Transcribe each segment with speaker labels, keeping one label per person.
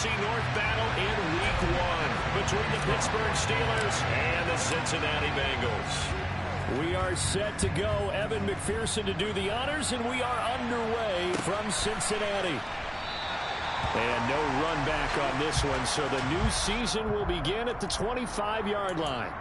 Speaker 1: NFC North battle in Week 1 between the Pittsburgh Steelers and the Cincinnati Bengals. We are set to go. Evan McPherson to do the honors, and we are underway from Cincinnati. And no run back on this one, so the new season will begin at the 25-yard line.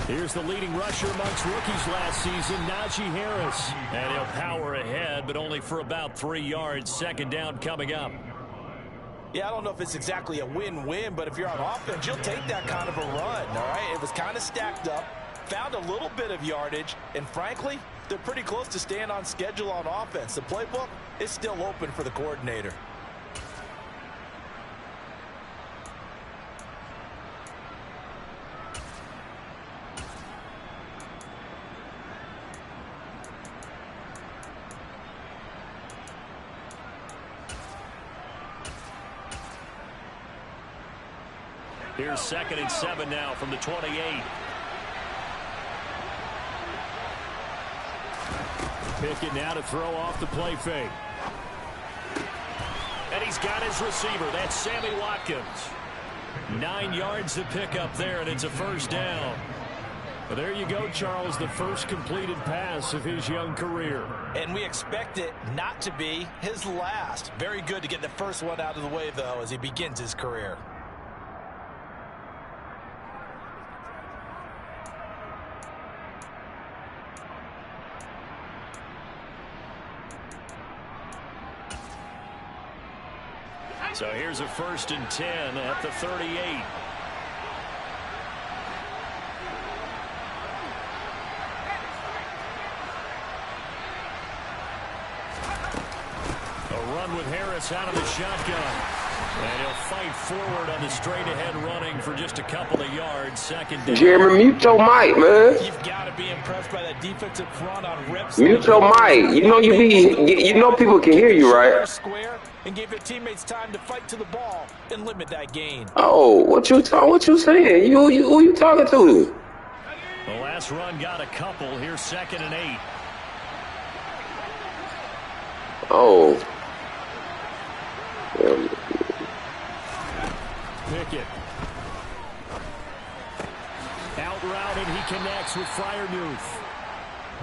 Speaker 1: Here's the leading rusher amongst rookies last season, Najee Harris. And he'll power ahead, but only for about 3 yards. Second down coming up.
Speaker 2: Yeah, I don't know if it's exactly a win-win, but if you're on offense, you'll take that kind of a run, all right? It was kind of stacked up, found a little bit of yardage, and frankly, they're pretty close to staying on schedule on offense. The playbook is still open for the coordinator.
Speaker 1: Here's 2nd and 7 now from the 28. Pickett now to throw off the play fake. And he's got his receiver. That's Sammy Watkins. 9 yards to pick up there, and it's a first down. Well, there you go, Charles, the first completed pass of his young career.
Speaker 2: And we expect it not to be his last. Very good to get the first one out of the way, though, as he begins his career.
Speaker 1: So here's a 1st and 10 at the 38. A run with Harris out of the shotgun. And he'll fight forward on the straight-ahead running for just a couple of yards. Second down.
Speaker 3: Jeremy, mute your mic, man.
Speaker 2: You've got to be impressed by that defensive front on reps.
Speaker 3: Mute your mic. You know people can hear you, right?
Speaker 2: Square and give your teammates time to fight to the ball and limit that gain.
Speaker 3: Oh, what you saying? Who you talking to?
Speaker 1: The last run got a couple. Here's 2nd and 8.
Speaker 3: Oh.
Speaker 1: Pickett. Out route, and he connects with Freiermuth.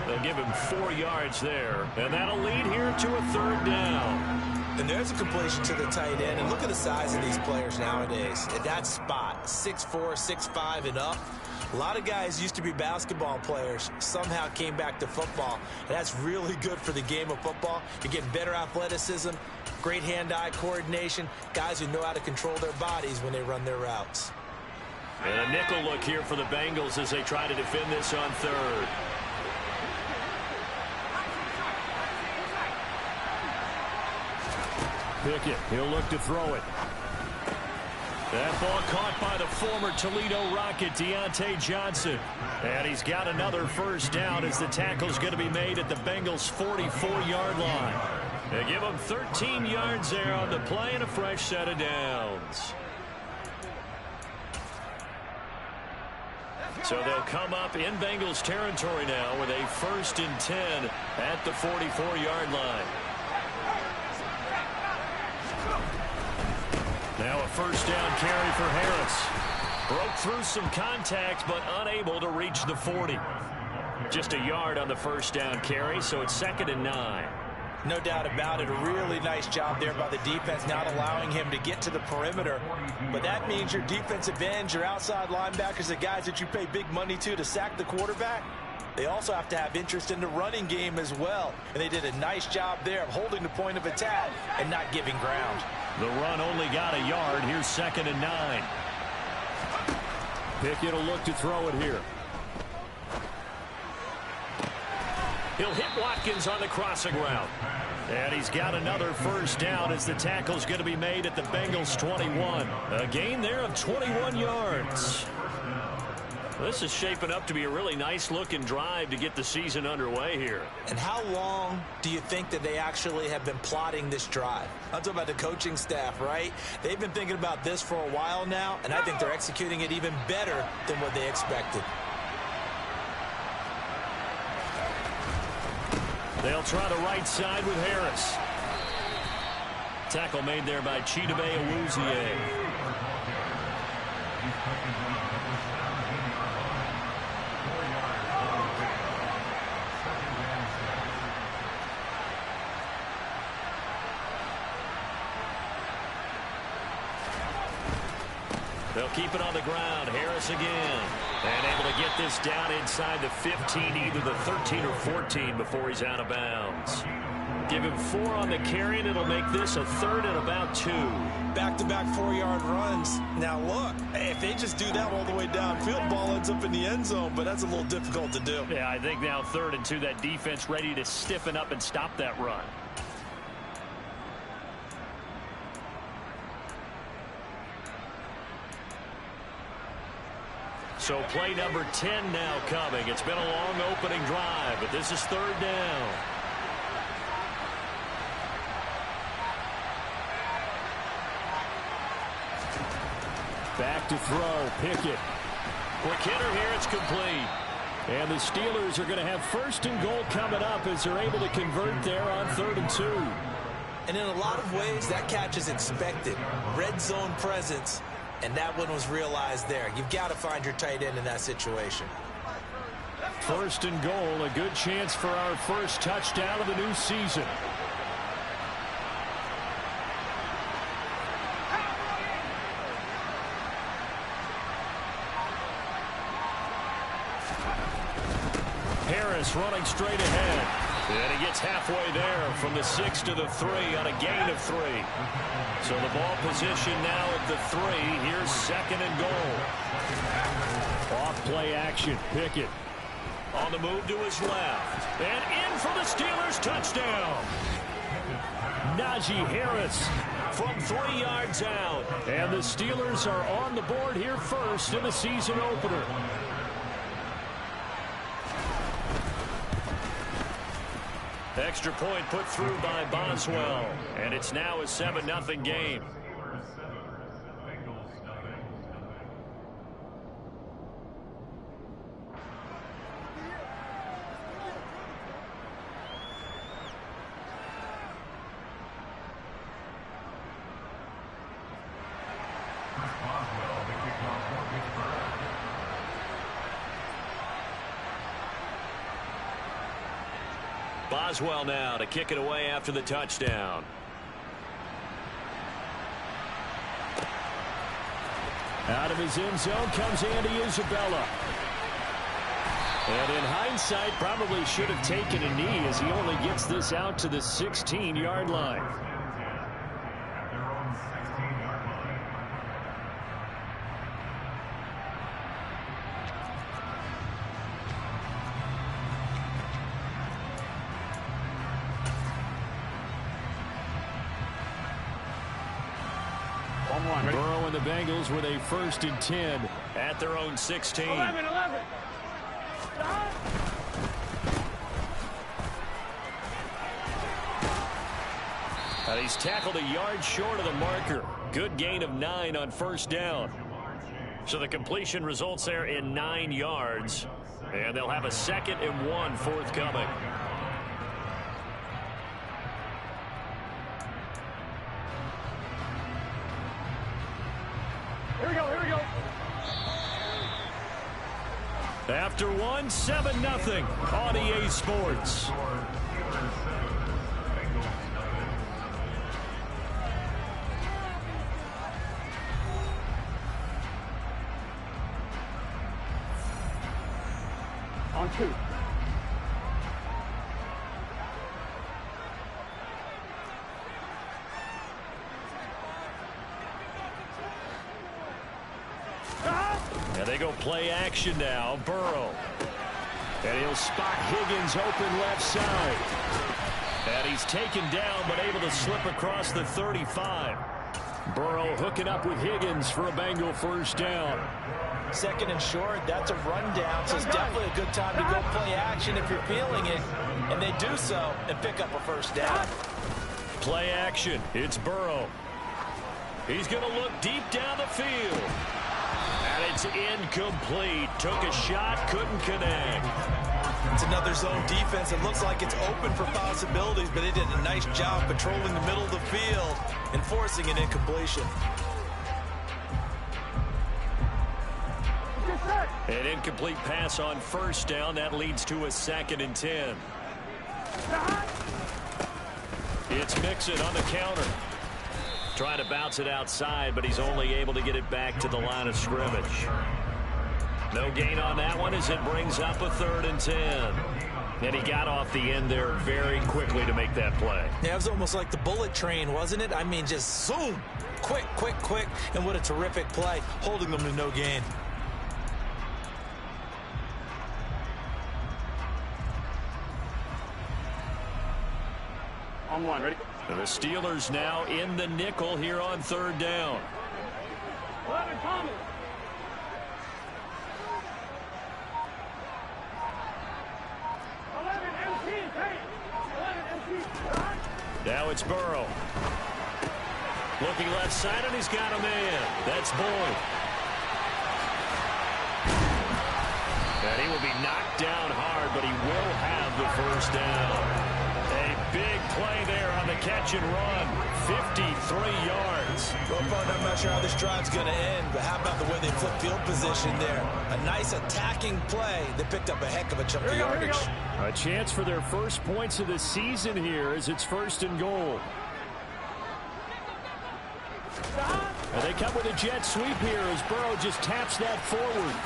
Speaker 1: They'll give him 4 yards there, and that'll lead here to a 3rd down.
Speaker 2: And there's a completion to the tight end, and look at the size of these players nowadays. At that spot, 6'4", 6'5", and up. A lot of guys used to be basketball players, somehow came back to football. And that's really good for the game of football. You're getting better athleticism, great hand-eye coordination, guys who know how to control their bodies when they run their routes.
Speaker 1: And a nickel look here for the Bengals as they try to defend this on 3rd. Pickett, he'll look to throw it. That ball caught by the former Toledo Rocket, Deontay Johnson. And he's got another 1st down as the tackle's going to be made at the Bengals' 44-yard line. They give him 13 yards there on the play and a fresh set of downs. So they'll come up in Bengals territory now with a 1st and 10 at the 44-yard line. Now a 1st down carry for Harris. Broke through some contact, but unable to reach the 40. Just a yard on the 1st down carry, so it's 2nd and 9.
Speaker 2: No doubt about it. A really nice job there by the defense, not allowing him to get to the perimeter. But that means your defensive ends, your outside linebackers, the guys that you pay big money to sack the quarterback, they also have to have interest in the running game as well. And they did a nice job there of holding the point of attack and not giving ground.
Speaker 1: The run only got a yard. Here's 2nd and 9. Pickett will look to throw it here. He'll hit Watkins on the crossing route. And he's got another first down as the tackle's going to be made at the Bengals 21. A gain there of 21 yards. This is shaping up to be a really nice-looking drive to get the season underway here.
Speaker 2: And how long do you think that they actually have been plotting this drive? I'm talking about the coaching staff, right? They've been thinking about this for a while now, and I think they're executing it even better than what they expected.
Speaker 1: They'll try the right side with Harris. Tackle made there by Chidobe Awuzie. They'll keep it on the ground. Harris again. And able to get this down inside the 15, either the 13 or 14 before he's out of bounds. Give him 4 on the carry, and it'll make this a 3rd and about 2.
Speaker 2: Back-to-back 4-yard runs. Now, look, if they just do that all the way downfield, ball ends up in the end zone, but that's a little difficult to do.
Speaker 1: Yeah, I think now 3rd and 2, that defense ready to stiffen up and stop that run. So play number 10 now coming. It's been a long opening drive, but this is 3rd down. Back to throw, Pickett. Quick hitter here, it's complete. And the Steelers are going to have 1st and goal coming up as they're able to convert there on 3rd and 2.
Speaker 2: And in a lot of ways, that catch is expected. Red zone presence. And that one was realized there. You've got to find your tight end in that situation.
Speaker 1: 1st and goal, a good chance for our first touchdown of the new season. Harris running straight ahead. And he gets halfway there from the 6 to the 3 on a gain of 3. So the ball position now at the 3. Here's 2nd and goal. Off play action. Pickett on the move to his left. And in for the Steelers touchdown. Najee Harris from 3 yards out. And the Steelers are on the board here first in the season opener. Extra point put through by Boswell. And it's now a 7-0 game. Boswell now to kick it away after the touchdown. Out of his end zone comes Andy Isabella. And in hindsight, probably should have taken a knee as he only gets this out to the 16-yard line. Burrow and the Bengals with a 1st and 10 at their own 16. 11. And he's tackled a yard short of the marker. Good gain of 9 on 1st down. So the completion results there in 9 yards. And they'll have a 2nd and 1 forthcoming.
Speaker 4: Here we go.
Speaker 1: After 1, 7-0 on EA Sports.
Speaker 4: On 2.
Speaker 1: And they go play action now. Burrow. And he'll spot Higgins open left side. And he's taken down but able to slip across the 35. Burrow hooking up with Higgins for a Bengal first down.
Speaker 2: Second and short, that's a rundown, so it's definitely a good time to go play action if you're feeling it. And they do so and pick up a first down.
Speaker 1: Play action. It's Burrow. He's going to look deep down the field. And it's incomplete. Took a shot, couldn't connect.
Speaker 2: It's another zone defense. It looks like it's open for possibilities, but it did a nice job patrolling the middle of the field and forcing an incompletion.
Speaker 1: An incomplete pass on first down. That leads to a 2nd and 10. It's Mixon on the counter. Trying to bounce it outside, but he's only able to get it back to the line of scrimmage. No gain on that one as it brings up a 3rd and 10. And he got off the end there very quickly to make that play.
Speaker 2: Yeah, it was almost like the bullet train, wasn't it? I mean, just zoom. Quick, quick, quick. And what a terrific play, holding them to no gain.
Speaker 4: On one, ready?
Speaker 1: And the Steelers now in the nickel here on 3rd down.
Speaker 4: 11 Thomas.
Speaker 1: Now it's Burrow. Looking left side, and he's got a man. That's Boyd. And he will be knocked down hard, but he will have the first down. A big play there on the catch and run. 53 yards.
Speaker 2: Well, I'm not sure how this drive's going to end, but how about the way they flip field position there? A nice attacking play that picked up a heck of a chunk of yardage.
Speaker 1: A chance for their first points of the season here as it's 1st and goal. And they come with a jet sweep here as Burrow just taps that forward.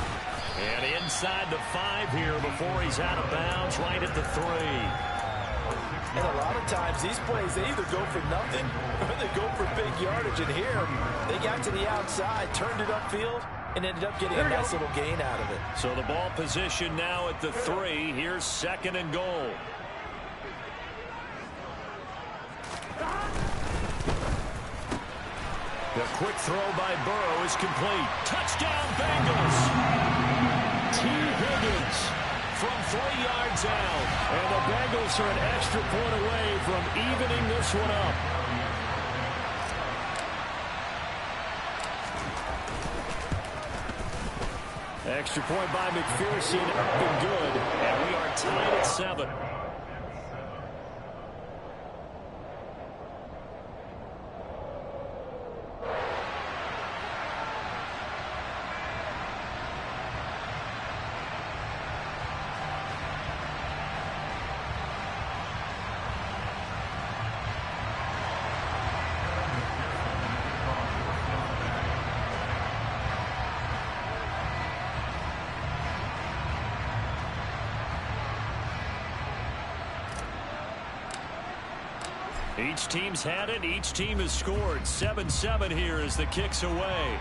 Speaker 1: And inside the 5 here before he's out of bounds right at the 3.
Speaker 2: And a lot of times these plays, they either go for nothing or they go for big yardage. And here, they got to the outside, turned it upfield, and ended up getting a nice little gain out of it.
Speaker 1: So the ball position now at the 3. Here's 2nd and goal. The quick throw by Burrow is complete. Touchdown, Bengals. T. Higgins from 3 yards out. And the Bengals are an extra point away from evening this one up. Extra point by McPherson, up and good. And we are tied at 7. Each team's had it. Each team has scored. 7-7 here as the kick's away.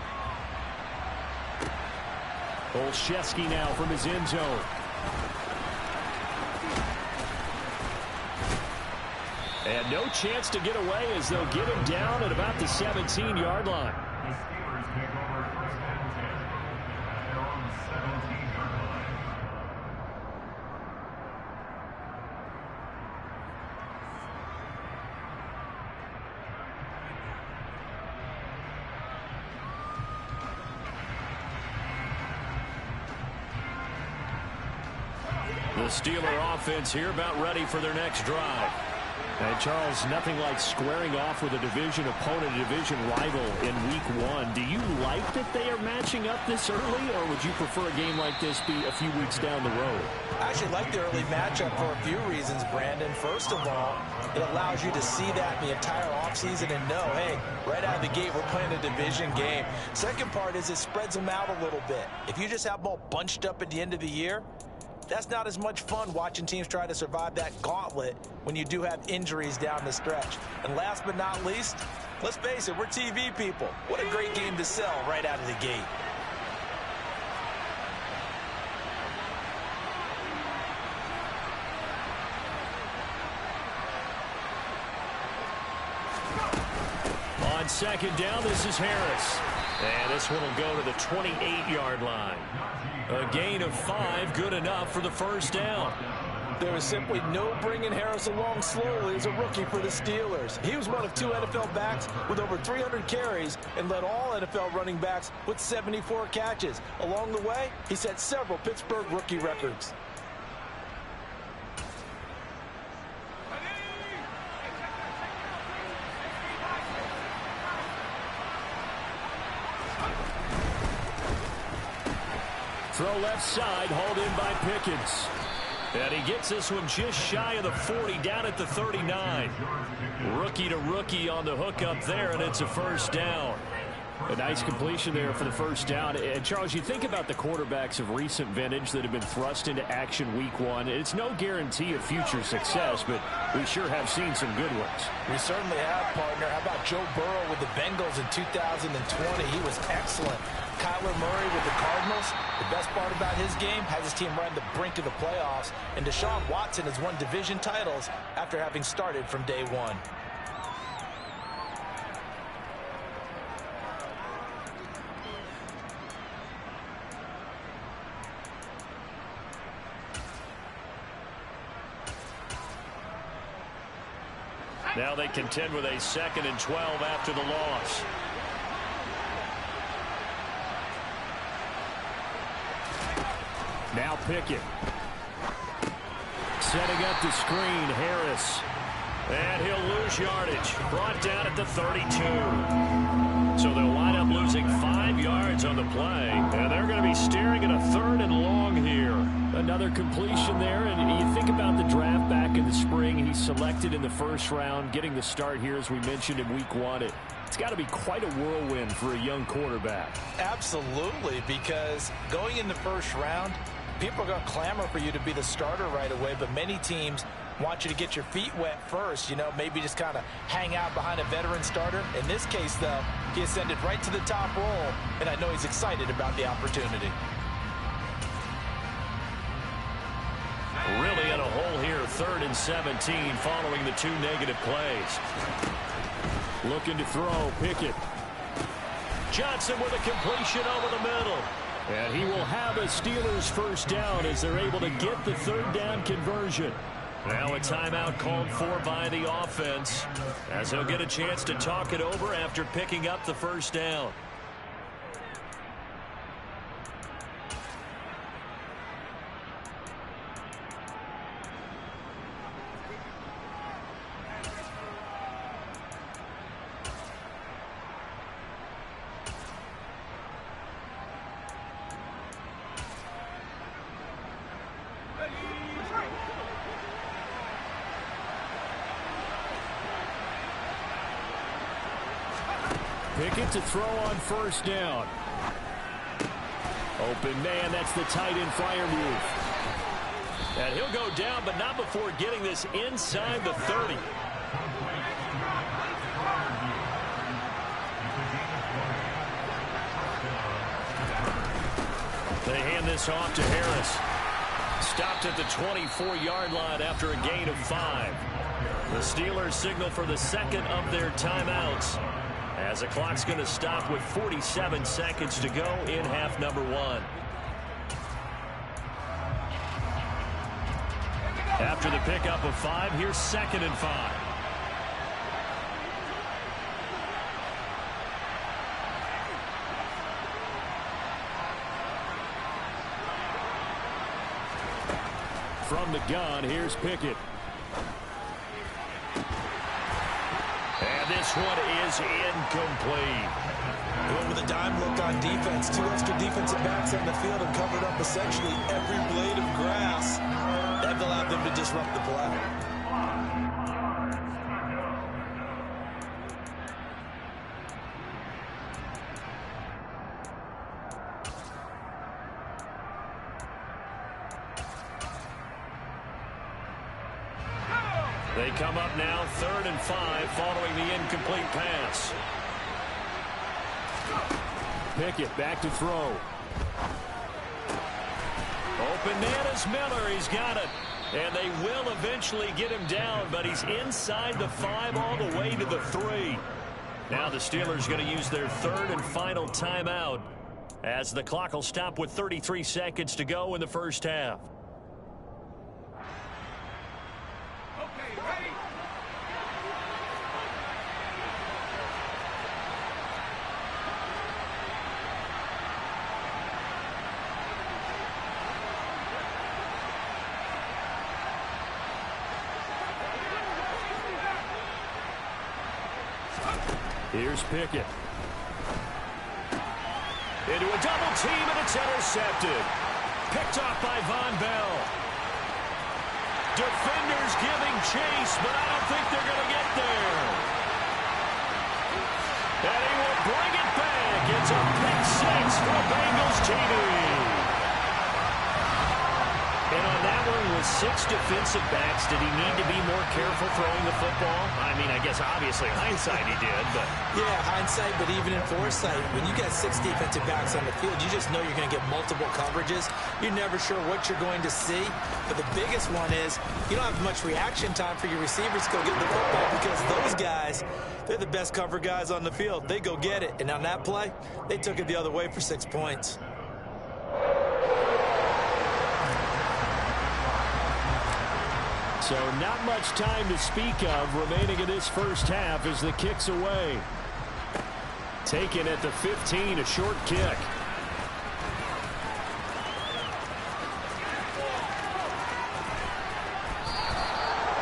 Speaker 1: Olszewski now from his end zone. And no chance to get away as they'll get him down at about the 17-yard line. The Steeler offense here about ready for their next drive. And Charles, nothing like squaring off with a division opponent, a division rival in week 1. Do you like that they are matching up this early, or would you prefer a game like this be a few weeks down the road?
Speaker 2: I actually like the early matchup for a few reasons, Brandon. First of all, it allows you to see that the entire offseason and know, hey, right out of the gate, we're playing a division game. Second part is it spreads them out a little bit. If you just have them all bunched up at the end of the year, that's not as much fun watching teams try to survive that gauntlet when you do have injuries down the stretch. And last but not least, let's face it, we're TV people. What a great game to sell right out of the gate.
Speaker 1: On second down, this is Harris. And this one will go to the 28-yard line. A gain of 5, good enough for the first down.
Speaker 2: There was simply no bringing Harris along slowly as a rookie for the Steelers. He was one of 2 NFL backs with over 300 carries and led all NFL running backs with 74 catches. Along the way, he set several Pittsburgh rookie records.
Speaker 1: Throw left side, hauled in by Pickens. And he gets this one just shy of the 40, down at the 39. Rookie to rookie on the hook up there, and it's a first down. A nice completion there for the first down. And, Charles, you think about the quarterbacks of recent vintage that have been thrust into action week 1. It's no guarantee of future success, but we sure have seen some good ones.
Speaker 2: We certainly have, partner. How about Joe Burrow with the Bengals in 2020? He was excellent. Kyler Murray with the Cardinals. The best part about his game has his team right on the brink of the playoffs. And Deshaun Watson has won division titles after having started from day 1.
Speaker 1: Now they contend with a 2nd and 12 after the loss. Now Pickett. Setting up the screen, Harris. And he'll lose yardage. Brought down at the 32. So they'll wind up losing 5 yards on the play. And they're going to be staring at a 3rd and long here. Another completion there. And you think about the draft back in the spring. He's selected in the 1st round, getting the start here, as we mentioned, in week 1. It's got to be quite a whirlwind for a young quarterback.
Speaker 2: Absolutely, because going in the 1st round, people are going to clamor for you to be the starter right away, but many teams want you to get your feet wet first, maybe just kind of hang out behind a veteran starter. In this case, though, he ascended right to the top role, and I know he's excited about the opportunity.
Speaker 1: Really in a hole here, 3rd and 17 following the 2 negative plays. Looking to throw, Pickett. Johnson with a completion over the middle. And he will have a Steelers first down as they're able to get the 3rd down conversion. Now a timeout called for by the offense, as he'll get a chance to talk it over after picking up the first down. Pickett to throw on first down. Open man, that's the tight end flyer move. And he'll go down, but not before getting this inside the 30. They hand this off to Harris. Stopped at the 24-yard line after a gain of 5. The Steelers signal for the 2nd of their timeouts, as the clock's going to stop with 47 seconds to go in half number 1. After the pickup of 5, here's 2nd and 5. From the gun, here's Pickett. And this one is incomplete.
Speaker 2: Going with a dime look on defense. 2 extra defensive backs on the field and covered up essentially every blade of grass. That allowed them to disrupt the play.
Speaker 1: They come up now 3rd and 5 following the incomplete pass. Pickett back to throw. Open man is Miller. He's got it. And they will eventually get him down, but he's inside the 5 all the way to the 3. Now the Steelers going to use their third and final timeout as the clock will stop with 33 seconds to go in the first half.
Speaker 4: Okay, ready?
Speaker 1: Here's Pickett. Into a double team, and it's intercepted. Picked off by Von Bell. Defenders giving chase, but I don't think they're going to get there. And he will bring it back. It's a pick six for Bengals TD. And on that one, with 6 defensive backs, did he need to be more careful throwing the football? I mean, I guess obviously hindsight he did, but...
Speaker 2: Yeah, hindsight, but even in foresight, when you got 6 defensive backs on the field, you just know you're going to get multiple coverages. You're never sure what you're going to see. But the biggest one is you don't have much reaction time for your receivers to go get the football because those guys, they're the best cover guys on the field. They go get it. And on that play, they took it the other way for 6 points.
Speaker 1: So not much time to speak of remaining in this first half as the kick's away. Taken at the 15, a short kick.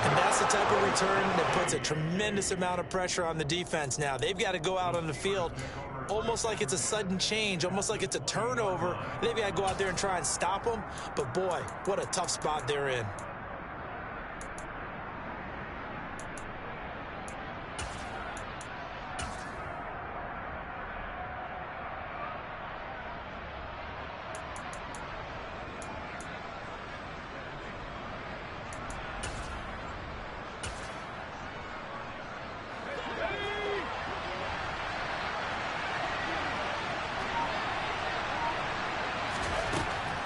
Speaker 2: And that's the type of return that puts a tremendous amount of pressure on the defense now. They've got to go out on the field almost like it's a sudden change, almost like it's a turnover. They've got to go out there and try and stop them. But, boy, what a tough spot they're in.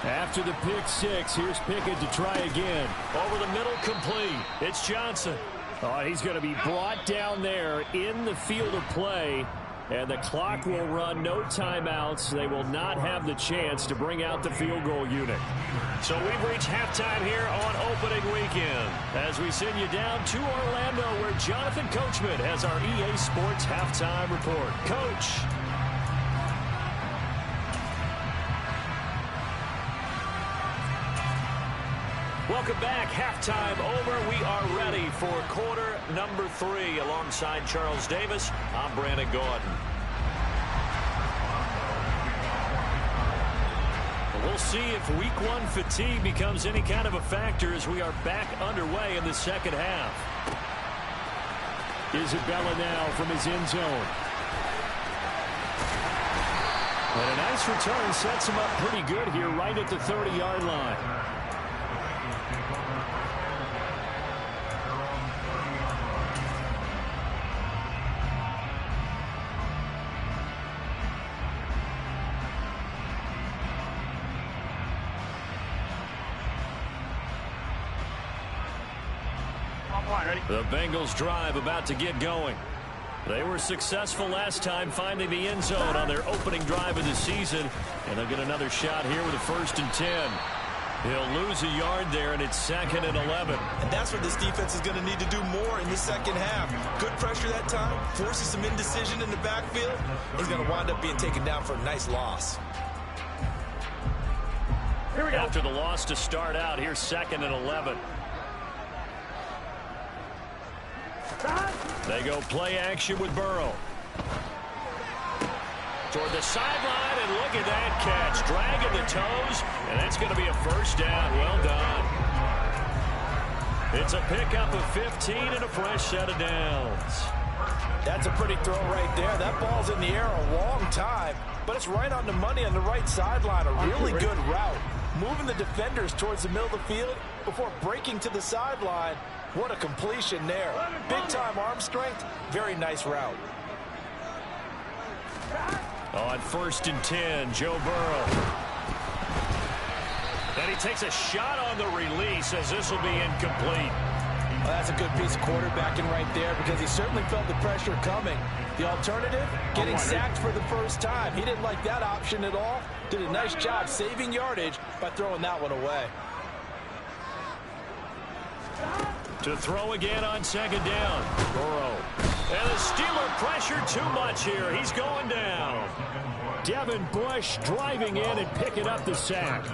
Speaker 1: After the pick six, here's Pickett to try again. Over the middle, complete. It's Johnson. Oh, he's going to be brought down there in the field of play, and the clock will run. No timeouts. They will not have the chance to bring out the field goal unit. So we've reached halftime here on opening weekend as we send you down to Orlando where Jonathan Coachman has our EA Sports halftime report. Coach. Welcome back. Halftime over. We are ready for quarter number 3 alongside Charles Davis. I'm Brandon Gaudin. We'll see if week 1 fatigue becomes any kind of a factor as we are back underway in the second half. Isabella now from his end zone. And a nice return sets him up pretty good here right at the 30-yard line. The Bengals drive about to get going. They were successful last time finding the end zone on their opening drive of the season. And they'll get another shot here with a 1st and 10. He'll lose a yard there, and it's 2nd and 11.
Speaker 2: And that's what this defense is going to need to do more in the second half. Good pressure that time, forces some indecision in the backfield. He's going to wind up being taken down for a nice loss.
Speaker 1: Here we go. After the loss to start out, here's 2nd and 11. They go play action with Burrow. Toward the sideline, and look at that catch. Dragging the toes, and that's going to be a 1st down. Well done. It's a pickup of 15 and a fresh set of downs.
Speaker 2: That's a pretty throw right there. That ball's in the air a long time, but it's right on the money on the right sideline. A really good route. Moving the defenders towards the middle of the field before breaking to the sideline. What a completion there. Big-time arm strength. Very nice route.
Speaker 1: On 1st and 10, Joe Burrow. And he takes a shot on the release as this will be incomplete.
Speaker 2: Well, that's a good piece of quarterbacking right there because he certainly felt the pressure coming. The alternative, getting sacked for the first time. He didn't like that option at all. Did a nice job saving yardage by throwing that one away.
Speaker 1: To throw again on second down. Burrow. And the Steeler pressure too much here. He's going down. Devin Bush driving in and picking up the sack.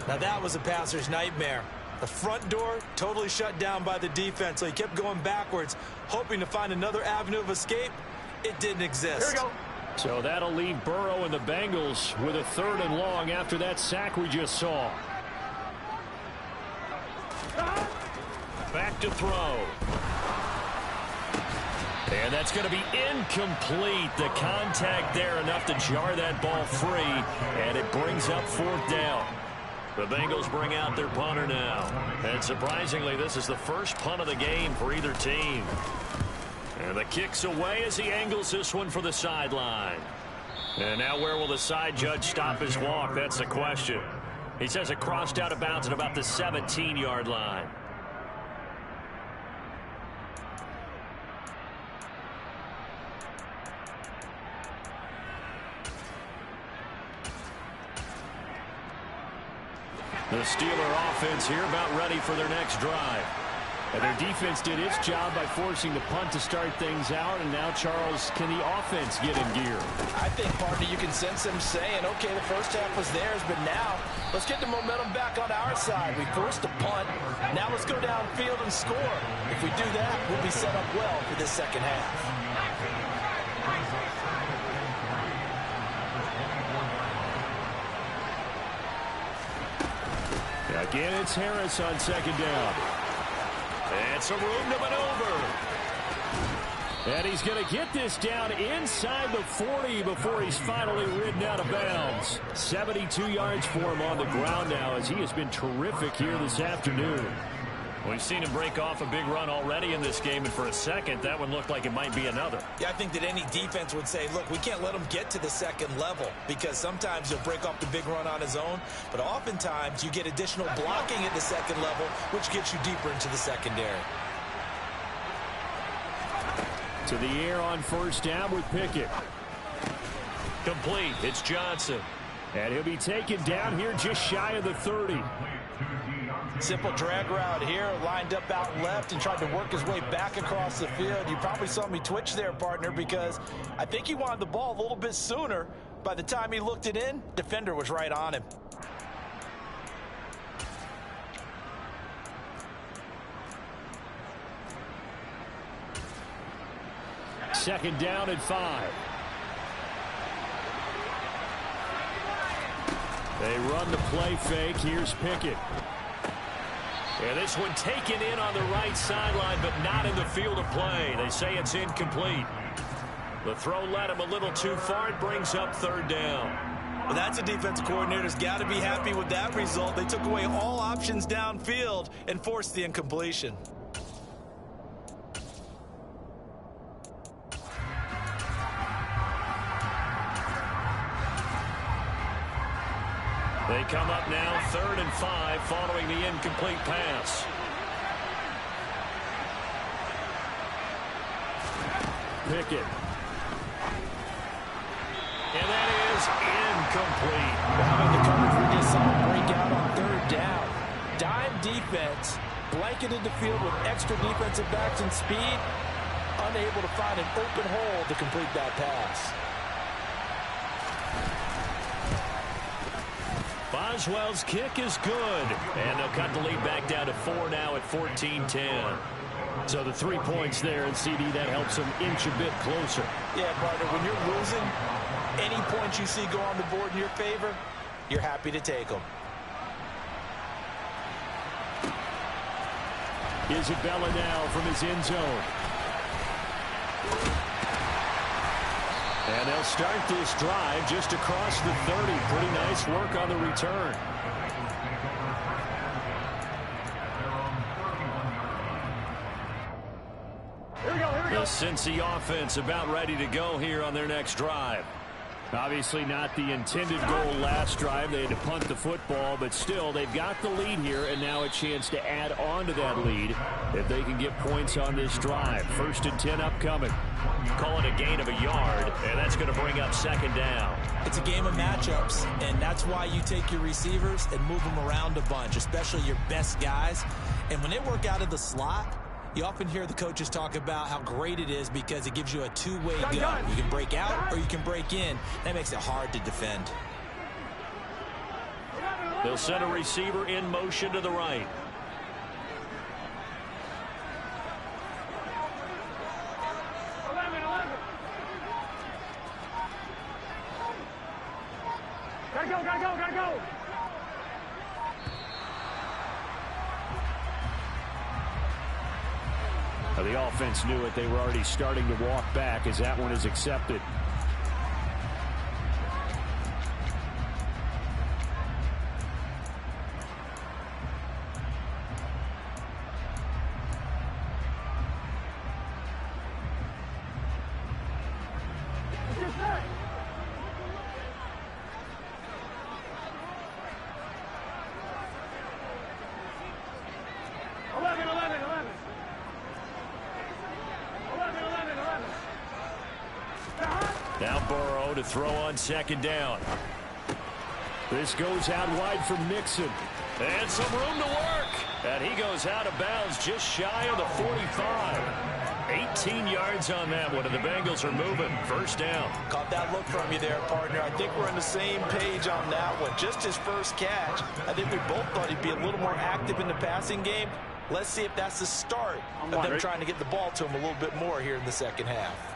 Speaker 2: Now that was a passer's nightmare. The front door totally shut down by the defense, so he kept going backwards, hoping to find another avenue of escape. It didn't exist.
Speaker 1: Here we go. So that'll leave Burrow and the Bengals with a 3rd and long after that sack we just saw. Back to throw. And that's going to be incomplete. The contact there enough to jar that ball free, and it brings up 4th down. The Bengals bring out their punter now. And surprisingly, this is the first punt of the game for either team. And the kick's away as he angles this one for the sideline. And now where will the side judge stop his walk? That's the question. He says it crossed out of bounds at about the 17-yard line. The Steeler offense here about ready for their next drive. And their defense did its job by forcing the punt to start things out. And now, Charles, can the offense get in gear?
Speaker 2: I think, partner, you can sense them saying, okay, the first half was theirs, but now let's get the momentum back on our side. We forced a punt. Now let's go downfield and score. If we do that, we'll be set up well for this second half.
Speaker 1: Again, it's Harris on second down. And some room to maneuver. And he's going to get this down inside the 40 before he's finally ridden out of bounds. 72 yards for him on the ground now as he has been terrific here this afternoon. We've seen him break off a big run already in this game, and for a second, that one looked like it might be another.
Speaker 2: Yeah, I think that any defense would say, look, we can't let him get to the second level because sometimes he'll break off the big run on his own, but oftentimes you get additional blocking at the second level, which gets you deeper into the secondary.
Speaker 1: To the air on first down with Pickett. Complete. It's Johnson. And he'll be taken down here just shy of the 30.
Speaker 2: Simple drag route here, lined up out left and tried to work his way back across the field. You probably saw me twitch there, partner, because I think he wanted the ball a little bit sooner. By the time he looked it in, defender was right on him.
Speaker 1: Second down and 5. They run the play fake. Here's Pickett. And this one taken in on the right sideline, but not in the field of play. They say it's incomplete. The throw led him a little too far. It brings up 3rd down.
Speaker 2: Well, that's a defense coordinator's got to be happy with that result. They took away all options downfield and forced the incompletion.
Speaker 1: They come up now 3rd and 5 following the incomplete pass. Pickett. And that is incomplete.
Speaker 2: How about the coverage we just saw break out on 3rd down? Dime defense, blanketed the field with extra defensive backs and speed, unable to find an open hole to complete that pass.
Speaker 1: Boswell's kick is good. And they'll cut the lead back down to 4 now at 14-10. So the 3 points there, and CD, that helps them inch a bit closer.
Speaker 2: Yeah, partner, when you're losing, any points you see go on the board in your favor, you're happy to take them.
Speaker 1: Isabella now from his end zone. And they'll start this drive just across the 30. Pretty nice work on the return. The Cincy offense about ready to go here on their next drive. Obviously not the intended goal last drive. They had to punt the football, but still, they've got the lead here, and now a chance to add on to that lead if they can get points on this drive. 1st and 10 upcoming. Call it a gain of a yard, and that's going to bring up 2nd down.
Speaker 2: It's a game of matchups, and that's why you take your receivers and move them around a bunch, especially your best guys. And when they work out of the slot, you often hear the coaches talk about how great it is because it gives you a two-way go. You can break out or you can break in. That makes it hard to defend.
Speaker 1: They'll send a receiver in motion to the right.
Speaker 4: Gotta go.
Speaker 1: The offense knew it. They were already starting to walk back as that one is accepted. Now Burrow to throw on 2nd down. This goes out wide from Mixon. And some room to work. And he goes out of bounds just shy of the 45. 18 yards on that one, and the Bengals are moving. 1st down.
Speaker 2: Caught that look from you there, partner. I think we're on the same page on that one. Just his first catch. I think we both thought he'd be a little more active in the passing game. Let's see if that's the start of them trying to get the ball to him a little bit more here in the 2nd half.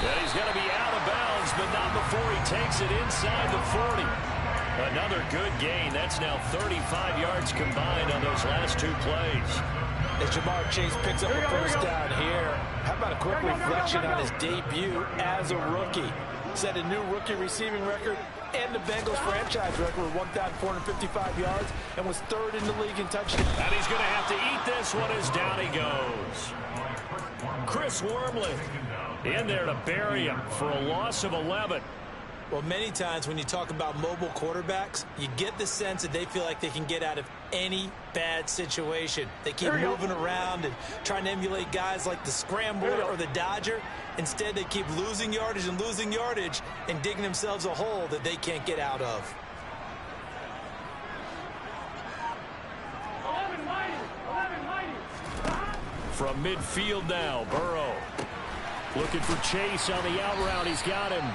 Speaker 1: And he's going to be out of bounds, but not before he takes it inside the 40. Another good gain. That's now 35 yards combined on those last 2 plays.
Speaker 2: As Jamar Chase picks up a 1st down here, how about a quick reflection on his debut as a rookie? Set a new rookie receiving record and the Bengals franchise record with 1,455 yards and was 3rd in the league in touchdowns.
Speaker 1: And he's going to have to eat this one as down he goes. Chris Wormley in there to bury him for a loss of 11.
Speaker 2: Well, many times when you talk about mobile quarterbacks, you get the sense that they feel like they can get out of any bad situation. They keep moving around and trying to emulate guys like the Scrambler or the Dodger. Instead, they keep losing yardage and digging themselves a hole that they can't get out of.
Speaker 1: From midfield now, Burrow looking for Chase on the out route. He's got him.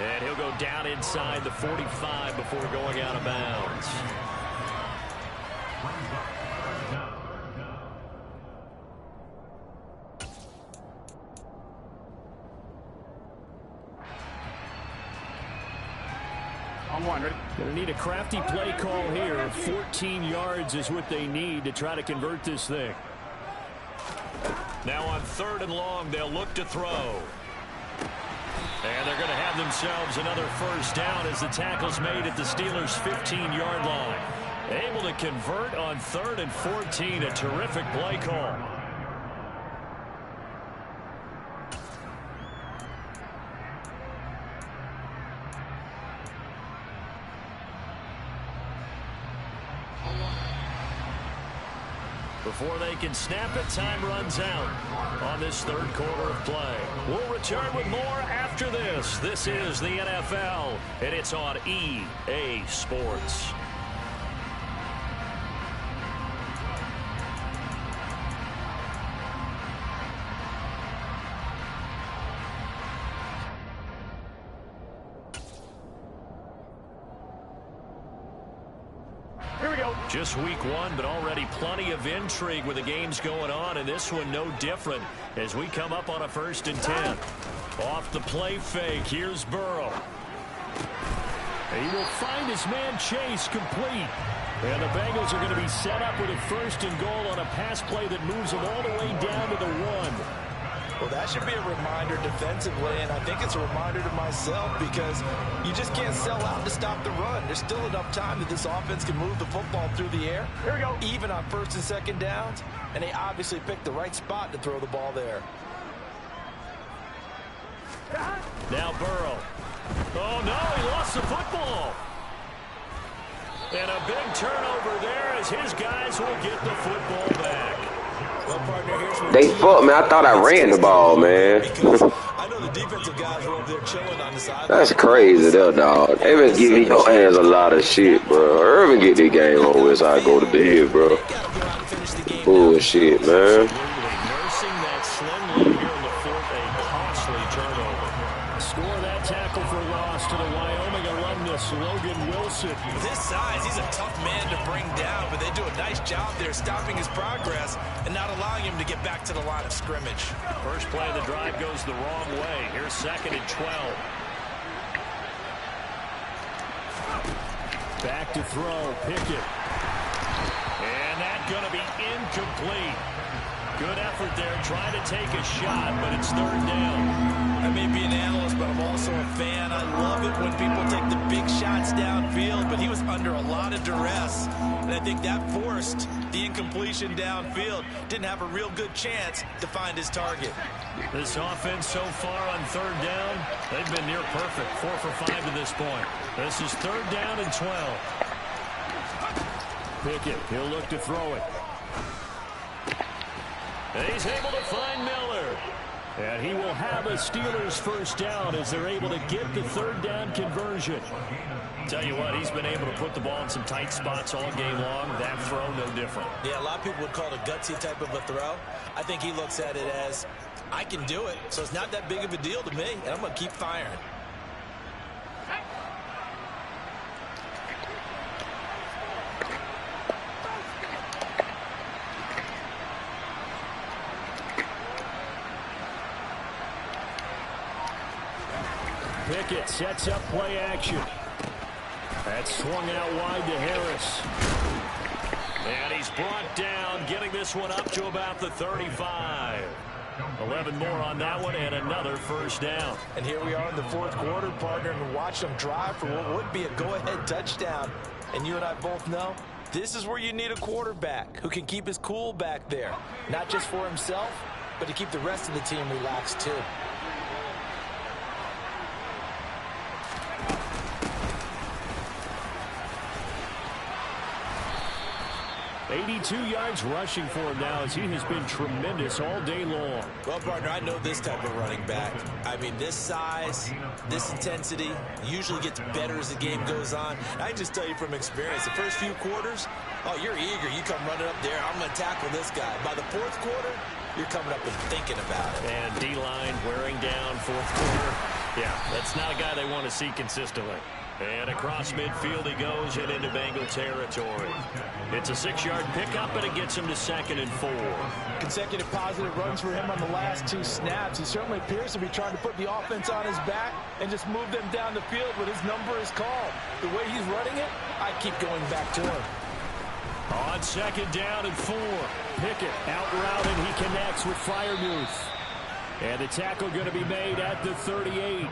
Speaker 1: And he'll go down inside the 45 before going out of bounds. Going to need a crafty play call here. 14 yards is what they need to try to convert this thing. Now on 3rd and long, they'll look to throw. And they're going to have themselves another 1st down as the tackle's made at the Steelers' 15-yard line. Able to convert on 3rd and 14. A terrific play call. Before they can snap it, time runs out on this 3rd quarter of play. We'll return with more after this. This is the NFL, and it's on EA Sports. Just week 1, but already plenty of intrigue with the games going on, and this one no different as we come up on a 1st and 10. Off the play fake, here's Burrow. He will find his man Chase complete. And the Bengals are going to be set up with a 1st and goal on a pass play that moves them all the way down to the 1.
Speaker 2: Well, that should be a reminder defensively, and I think it's a reminder to myself because you just can't sell out to stop the run. There's still enough time that this offense can move the football through the air,
Speaker 4: Here we go.
Speaker 2: even on first and second downs, and they obviously picked the right spot to throw the ball there.
Speaker 1: Now Burrow. Oh, no, he lost the football. And a big turnover there as his guys will get the football back.
Speaker 2: Well, partner, here's where
Speaker 3: They fucked me. I thought I ran the ball, man.
Speaker 2: because I know the defensive guys were over there chilling on the sideline.
Speaker 3: That's crazy, though, dog. They been giving your hands a lot of shit, bro. Irvin get this game on with, so I go to bed, bro.
Speaker 2: They gotta go out and finish the game.
Speaker 3: Bullshit, man.
Speaker 1: Absolutely nursing that slim lead here in the fourth, a costly turnover. Score that tackle for loss to the Wyoming alumnus, Logan Wilson.
Speaker 2: This size, he's a tough man to bring down, but they do a nice job there stopping his progress and not allowing him to get back to the line of scrimmage.
Speaker 1: First play of the drive goes the wrong way. Here's 2nd and 12. Back to throw, Pickett. And that's going to be incomplete. Good effort there, trying to take a shot, but it's 3rd down.
Speaker 2: I may be an analyst, but I'm also a fan. I love it when people take the big shots downfield, but he was under a lot of duress, and I think that forced the incompletion downfield. Didn't have a real good chance to find his target.
Speaker 1: This offense so far on 3rd down, they've been near perfect, 4 for 5 to this point. This is 3rd down and 12. Pickett, he'll look to throw it. And he's able to find Miller. And he will have a Steelers first down as they're able to get the 3rd down conversion. Tell you what, he's been able to put the ball in some tight spots all game long. That throw, no different.
Speaker 2: Yeah, a lot of people would call it a gutsy type of a throw. I think he looks at it as, I can do it, so it's not that big of a deal to me, and I'm going to keep firing.
Speaker 1: Pickett sets up play action. That's swung out wide to Harris. And he's brought down, getting this one up to about the 35. 11 more on that one, and another first down.
Speaker 2: And here we are in the 4th quarter, partner, and watch them drive for what would be a go-ahead touchdown. And you and I both know this is where you need a quarterback who can keep his cool back there. Not just for himself, but to keep the rest of the team relaxed, too.
Speaker 1: 82 yards rushing for him now as he has been tremendous all day long.
Speaker 2: Well, partner, I know this type of running back. I mean, this size, this intensity usually gets better as the game goes on. I can just tell you from experience, the first few quarters, oh, you're eager. You come running up there, I'm going to tackle this guy. By the 4th quarter, you're coming up and thinking about it.
Speaker 1: And D-line wearing down 4th quarter. Yeah, that's not a guy they want to see consistently. And across midfield he goes and into Bengal territory. It's a 6-yard pickup, and it gets him to 2nd and 4.
Speaker 2: Consecutive positive runs for him on the last 2 snaps. He certainly appears to be trying to put the offense on his back and just move them down the field when his number is called. The way he's running it, I keep going back to him.
Speaker 1: On 2nd down and 4. Pickett out route, and he connects with Freiermuth. And the tackle going to be made at the 38.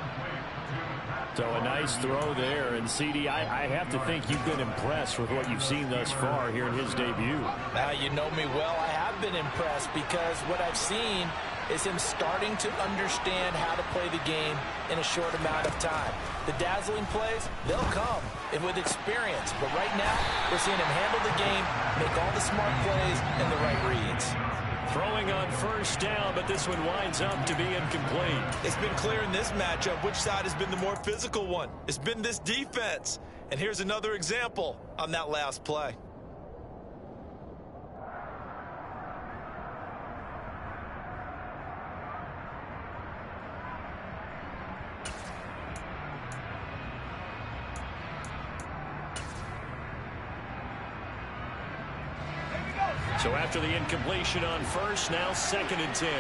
Speaker 1: So a nice throw there. And, CD, I have to think you've been impressed with what you've seen thus far here in his debut.
Speaker 2: Now, you know me well. I have been impressed because what I've seen is him starting to understand how to play the game in a short amount of time. The dazzling plays, they'll come and with experience. But right now, we're seeing him handle the game, make all the smart plays and the right reads.
Speaker 1: Throwing on 1st down, but this one winds up to be incomplete.
Speaker 2: It's been clear in this matchup which side has been the more physical one. It's been this defense. And here's another example on that last play.
Speaker 1: So after the incompletion on 1st, now 2nd and 10.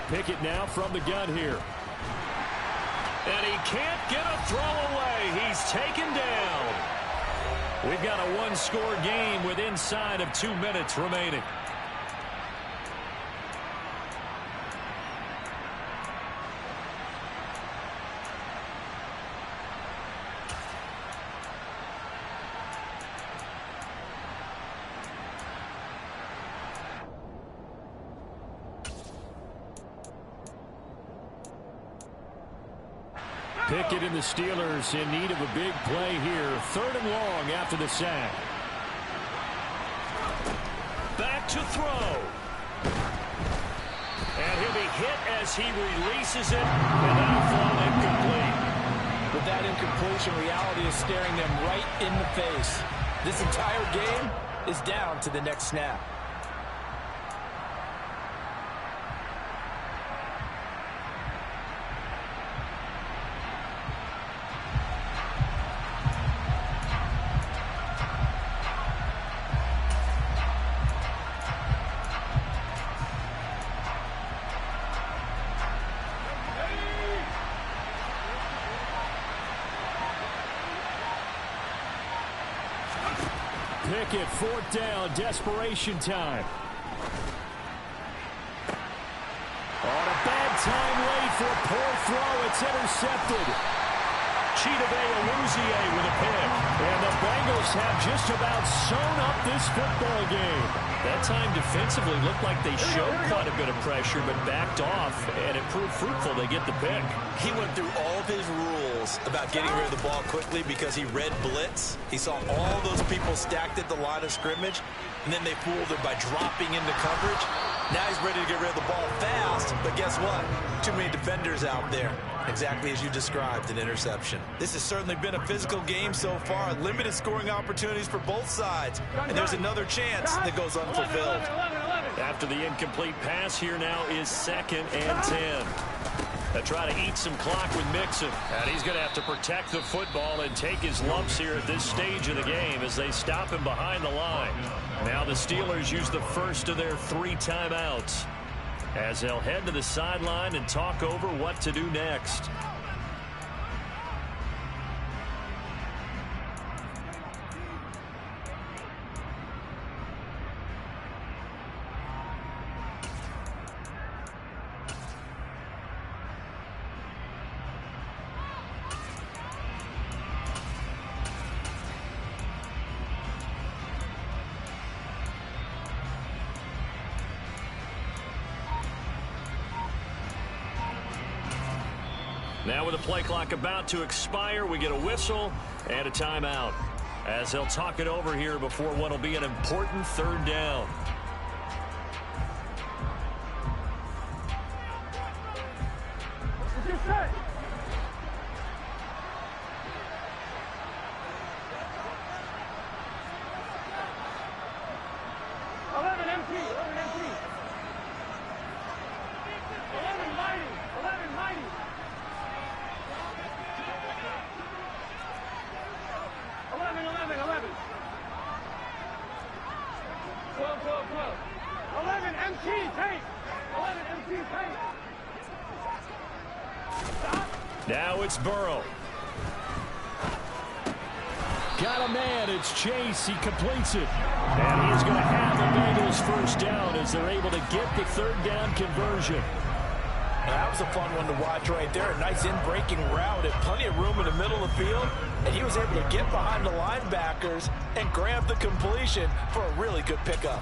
Speaker 1: Pickett now from the gun here. And he can't get a throw away. He's taken down. We've got a 1-score game with inside of 2 minutes remaining. Pickett and the Steelers in need of a big play here. 3rd and long after the sack. Back to throw. And he'll be hit as he releases it. And that'll fall incomplete.
Speaker 2: With that incompletion, reality is staring them right in the face. This entire game is down to the next snap.
Speaker 1: Pickett, 4th down, desperation time. On a bad time late for a poor throw. It's intercepted. Chidobe Awuzie with a pick. And the Bengals have just about sewn up this football game. That time defensively looked like they showed quite a bit of pressure, but backed off, and it proved fruitful. They get the pick.
Speaker 2: He went through all of his rules about getting rid of the ball quickly because he read blitz. He saw all those people stacked at the line of scrimmage, and then they fooled him by dropping into coverage. Now he's ready to get rid of the ball fast, but guess what? Too many defenders out there. Exactly as you described, an interception. This has certainly been a physical game so far. Limited scoring opportunities for both sides. And there's another chance that goes unfulfilled.
Speaker 1: After the incomplete pass, here now is 2nd and 10. They try to eat some clock with Mixon. And he's going to have to protect the football and take his lumps here at this stage of the game as they stop him behind the line. Now the Steelers use the first of their 3 timeouts as they'll head to the sideline and talk over what to do next. Now with the play clock about to expire, we get a whistle and a timeout as they'll talk it over here before what will be an important 3rd down. Now it's Burrow. Got a man. It's Chase. He completes it. And he's going to have the Bengals 1st down as they're able to get the 3rd down conversion.
Speaker 2: That was a fun one to watch right there. A nice in-breaking route and plenty of room in the middle of the field. And he was able to get behind the linebackers and grab the completion for a really good pickup.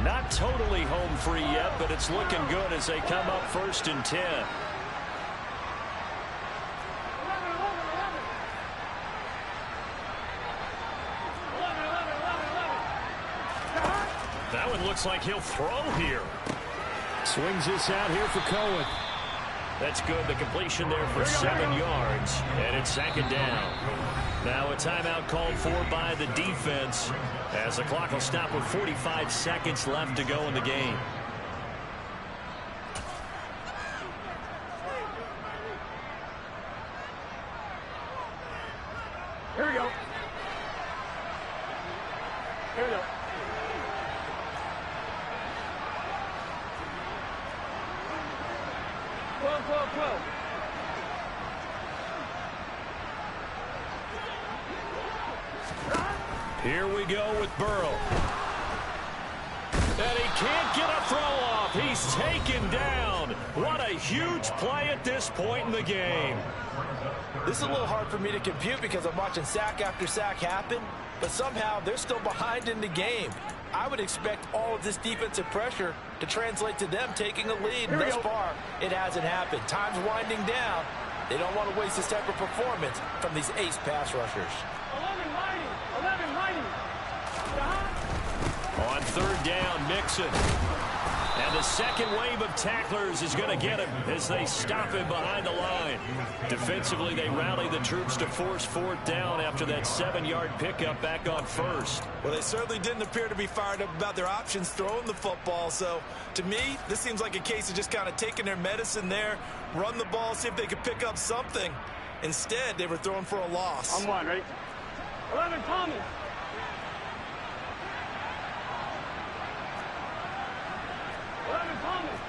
Speaker 1: Not totally home free yet, but it's looking good as they come up 1st and 10. That one looks like he'll throw here. Swings this out here for Cohen. That's good. The completion there for 7 yards. And it's 2nd down. Now a timeout called for by the defense as the clock will stop with 45 seconds left to go in the game.
Speaker 4: Here we go. Here we go. Whoa.
Speaker 1: Here we go with Burrow. And he can't get a throw off. He's taken down. What a huge play at this point in the game.
Speaker 2: This is a little hard for me to compute because I'm watching sack after sack happen, but somehow they're still behind in the game. I would expect all of this defensive pressure to translate to them taking a lead. Thus far, it hasn't happened. Time's winding down. They don't want to waste this type of performance from these ace pass rushers.
Speaker 4: 11 mighty. 11 mighty.
Speaker 1: On third down, Mixon. And the second wave of tacklers is going to get him as they stop him behind the line. Defensively, they rally the troops to force fourth down after that 7-yard pickup back on first.
Speaker 2: Well, they certainly didn't appear to be fired up about their options throwing the football. So, to me, this seems like a case of just kind of taking their medicine there, run the ball, see if they could pick up something. Instead, they were throwing for a loss.
Speaker 4: On one, ready? 11 Thomas. 11 Thomas.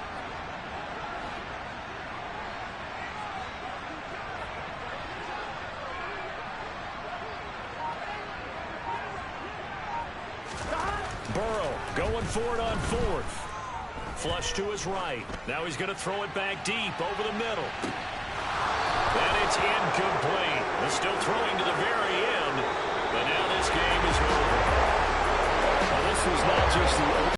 Speaker 1: Burrow going for it on fourth. Flush to his right. Now he's going to throw it back deep over the middle. And it's incomplete. They're still throwing to the very